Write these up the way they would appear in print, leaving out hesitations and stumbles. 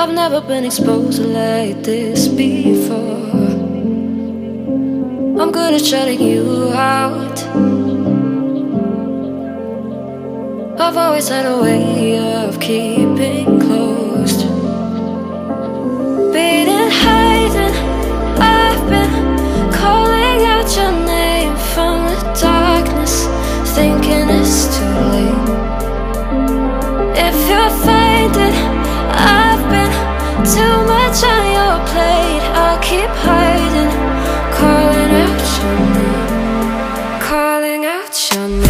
I've never been exposed like this before. I'm good at shutting you out. I've always had a way of keeping closed. Beating, hiding, I've been calling out your name from the darkness, thinking it's too late. If you're finding I've been too much on your plate, I'll keep hiding, calling out your name, calling out your name.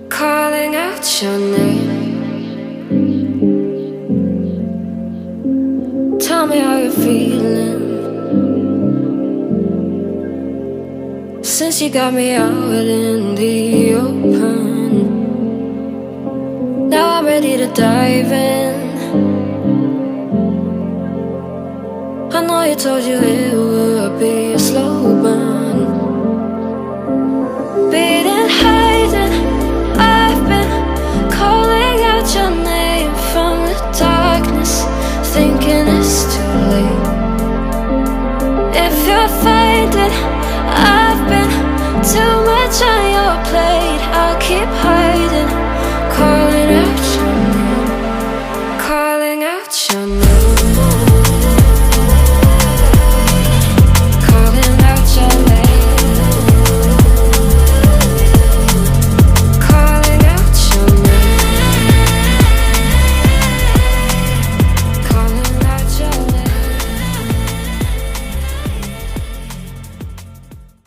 Calling out your name. Tell me how you're feeling since you got me out in the open. Now I'm ready to dive in. I know you told you it would be